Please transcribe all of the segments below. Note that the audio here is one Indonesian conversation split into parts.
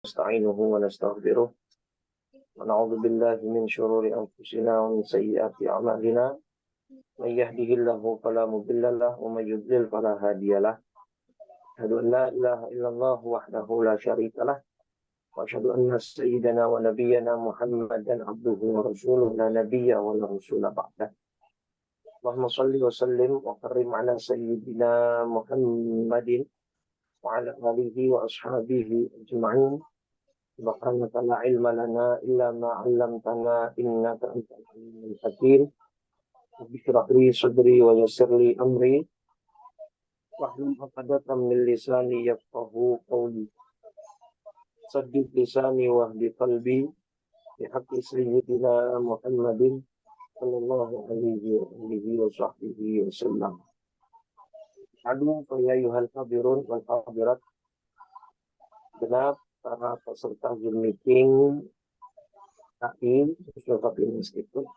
نستعينه ونستغفره ونعوذ بالله من شرور أنفسنا ومن سيئات أعمالنا من يهده الله فلا مضل له ومن يضلل فلا هادي له أشهد أن لا إله إلا الله وحده لا شريك له وأشهد أن سيدنا ونبينا محمدا عبده ورسوله لا نبي ولا رسول بعده اللهم صل وسلم وكرم على سيدنا محمد وعلى آله وأصحابه أجمعين سبحانك لا علم لنا إلا ما علمتنا إنك أنت العليم الحكيم رب اشرح لي صدري ويسر لي أمري واحلل عقدة من لساني يفقهوا قولي سدد لساني واهد قلبي بحق سيدنا محمد صلى الله عليه وآله وصحبه وسلم. Aduh, ya ayuhal hadirin wal hadirat, genap para peserta Zoom meeting KI Sultan Institut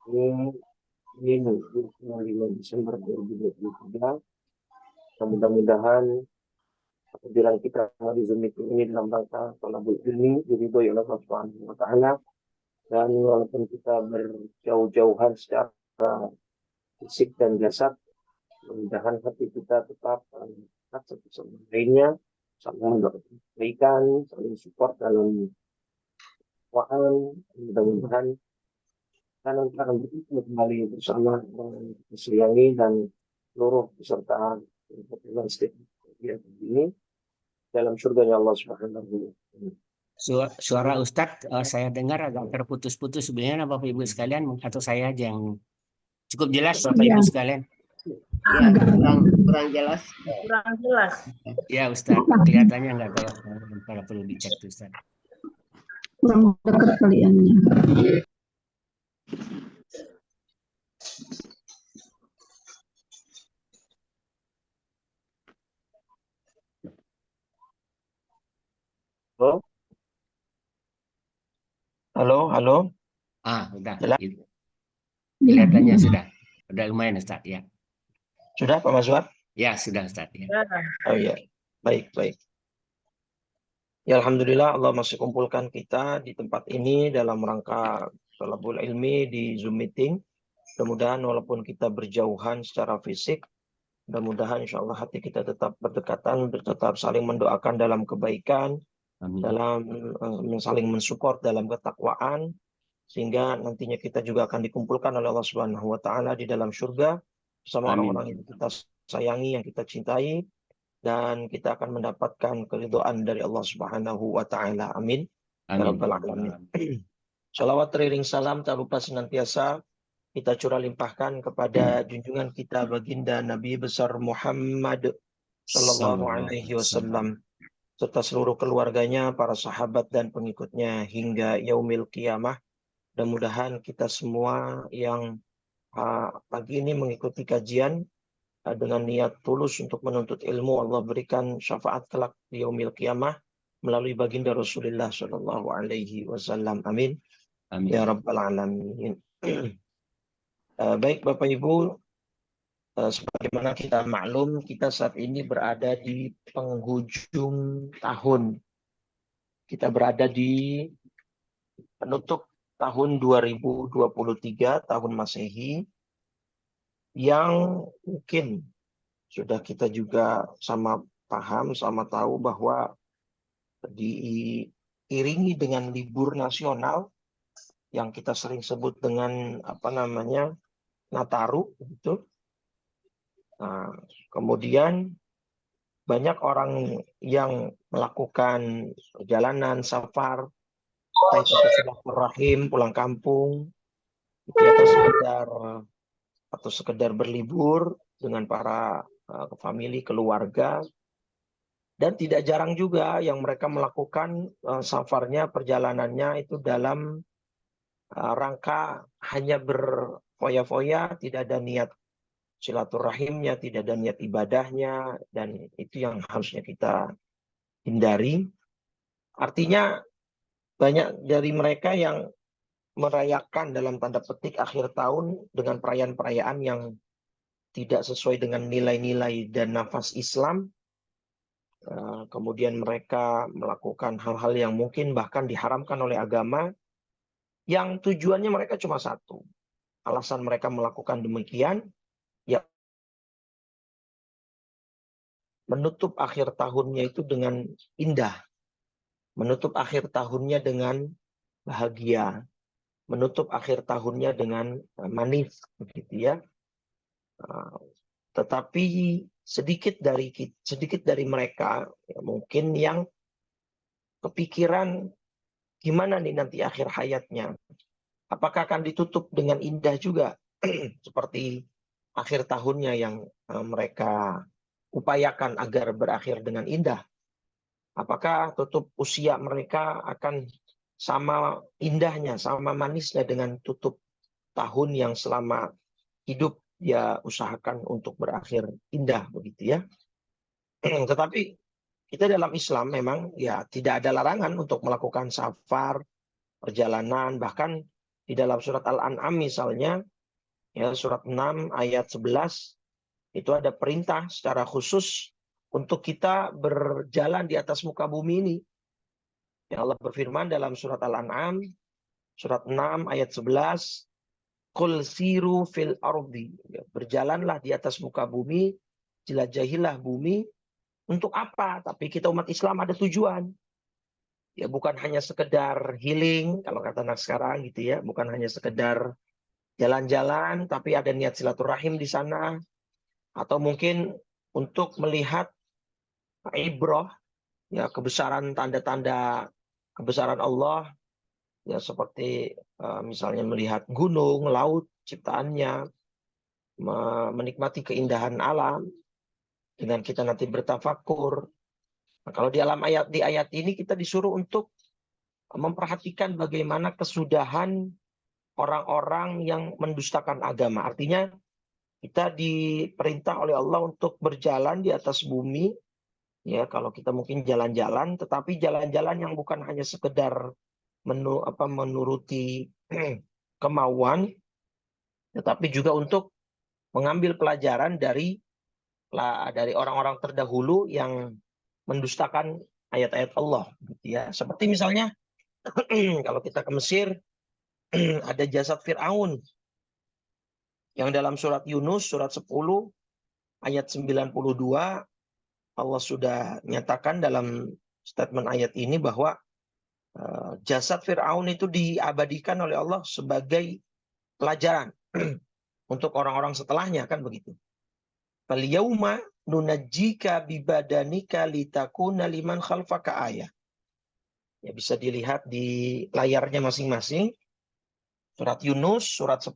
ini 25 Desember 2023. Mudah-mudahan kehadiran kita di Zoom meeting ini dalam rangka thalabul ilmi diridhoi oleh Allah Subhanahu wa taala, dan walaupun kita berjauh-jauhan secara fisik dan jasad, mudah-mudahan hati kita tetap satu sama lainnya, saling mendoakan kebaikan, saling support dalam dakwaan. Mudah-mudahan kita nanti akan bertemu kembali bersama sayangi dan seluruh peserta pertemuan ini dalam surganya Allah Subhanahu wa taala. Suara Ustadz saya dengar agak terputus-putus, sebenarnya Bapak Ibu sekalian, atau saya aja yang cukup jelas Bapak Ibu sekalian? Ya, kurang jelas. Kurang jelas. Ya Ustadz, kelihatannya enggak, kalau perlu dicek tuh Ustadz. Kurang dekat kaliannya. Halo. Udah. Jelas? Kelihatannya sudah lumayan Ustadz ya. Sudah Pak Maswar? Ya sudah Ustadz ya. Oh iya, baik. Ya Alhamdulillah, Allah masih kumpulkan kita di tempat ini dalam rangka thalabul ilmi di Zoom meeting. Mudah-mudahan walaupun kita berjauhan secara fisik, mudah-mudahan insya Allah hati kita tetap berdekatan, tetap saling mendoakan dalam kebaikan, Amin. dalam saling mensupport dalam ketakwaan, sehingga nantinya kita juga akan dikumpulkan oleh Allah Subhanahu wa taala di dalam surga bersama orang-orang yang kita sayangi, yang kita cintai, dan kita akan mendapatkan keridhaan dari Allah Subhanahu wa taala. Amin. Ya rabbal alamin. Shalawat teriring salam tak lupa senantiasa kita curah limpahkan kepada junjungan kita baginda Nabi besar Muhammad sallallahu alaihi wasallam serta seluruh keluarganya, para sahabat dan pengikutnya hingga yaumil qiyamah. Mudah-mudahan kita semua yang pagi ini mengikuti kajian dengan niat tulus untuk menuntut ilmu, Allah berikan syafaat kelak di yaumil qiyamah melalui baginda Rasulullah sallallahu alaihi wasallam. Amin. Ya rabbal alamin. Baik Bapak Ibu, sebagaimana kita maklum, kita saat ini berada di penghujung tahun. Kita berada di penutup tahun 2023, tahun Masehi, yang mungkin sudah kita juga sama paham, sama tahu bahwa diiringi dengan libur nasional yang kita sering sebut dengan Nataru gitu. Nah, kemudian banyak orang yang melakukan perjalanan safar, entah itu silaturahim, pulang kampung, atau sekedar berlibur dengan para famili, keluarga. Dan tidak jarang juga yang mereka melakukan safarnya, perjalanannya itu dalam rangka hanya berfoya-foya, tidak ada niat silaturahimnya, tidak ada niat ibadahnya, dan itu yang harusnya kita hindari. Artinya banyak dari mereka yang merayakan dalam tanda petik akhir tahun dengan perayaan-perayaan yang tidak sesuai dengan nilai-nilai dan nafas Islam, kemudian mereka melakukan hal-hal yang mungkin bahkan diharamkan oleh agama, yang tujuannya mereka cuma satu. Alasan mereka melakukan demikian, ya menutup akhir tahunnya itu dengan indah, menutup akhir tahunnya dengan bahagia, menutup akhir tahunnya dengan manis, begitu ya. Tetapi sedikit dari mereka ya, mungkin yang kepikiran gimana nih nanti akhir hayatnya. Apakah akan ditutup dengan indah juga seperti akhir tahunnya yang mereka upayakan agar berakhir dengan indah. Apakah tutup usia mereka akan sama indahnya, sama manisnya dengan tutup tahun yang selama hidup dia usahakan untuk berakhir indah, begitu ya. Tetapi kita dalam Islam memang ya tidak ada larangan untuk melakukan safar, perjalanan, bahkan di dalam surat Al-An'am misalnya, ya surat 6 ayat 11, itu ada perintah secara khusus untuk kita berjalan di atas muka bumi ini. Ya Allah berfirman dalam surat Al-An'am, surat 6 ayat 11, Qul siru fil ardi. Berjalanlah di atas muka bumi, jelajahilah bumi. Untuk apa? Tapi kita umat Islam ada tujuan. Ya bukan hanya sekedar healing, kalau kata anak sekarang gitu ya, bukan hanya sekedar jalan-jalan, tapi ada niat silaturahim di sana, atau mungkin untuk melihat ibrah, ya kebesaran, tanda-tanda kebesaran Allah, ya seperti misalnya melihat gunung, laut, ciptaannya, menikmati keindahan alam, dengan kita nanti bertafakur. Nah, kalau di ayat ini kita disuruh untuk memperhatikan bagaimana kesudahan orang-orang yang mendustakan agama. Artinya kita diperintah oleh Allah untuk berjalan di atas bumi. Ya, kalau kita mungkin jalan-jalan, tetapi jalan-jalan yang bukan hanya sekedar menuruti kemauan, tetapi juga untuk mengambil pelajaran dari orang-orang terdahulu yang mendustakan ayat-ayat Allah, gitu ya. Seperti misalnya kalau kita ke Mesir, ada jasad Fir'aun yang dalam surat Yunus surat 10 ayat 92 Allah sudah nyatakan dalam statement ayat ini bahwa jasad Fir'aun itu diabadikan oleh Allah sebagai pelajaran untuk orang-orang setelahnya, kan begitu. Fal yauma nunajjika bibadanika litakuna liman khalfaka ayah. Ya bisa dilihat di layarnya masing-masing. Surat Yunus surat 10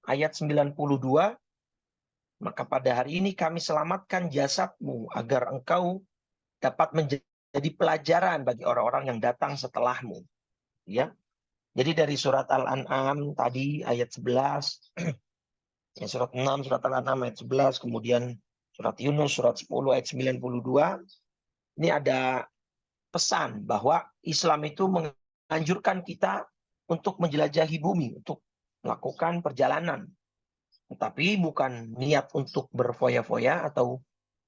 ayat 92. Maka pada hari ini kami selamatkan jasadmu agar engkau dapat menjadi pelajaran bagi orang-orang yang datang setelahmu. Ya. Jadi dari surat Al-An'am tadi ayat 11, ya, surat 6, surat Al-An'am ayat 11, kemudian surat Yunus surat 10 ayat 92, ini ada pesan bahwa Islam itu menganjurkan kita untuk menjelajahi bumi, untuk melakukan perjalanan. Tetapi bukan niat untuk berfoya-foya atau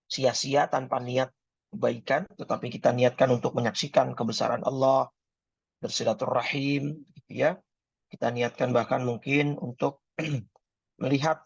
sia-sia tanpa niat kebaikan, tetapi kita niatkan untuk menyaksikan kebesaran Allah, bersilaturahim, gitu ya. Kita niatkan bahkan mungkin untuk melihat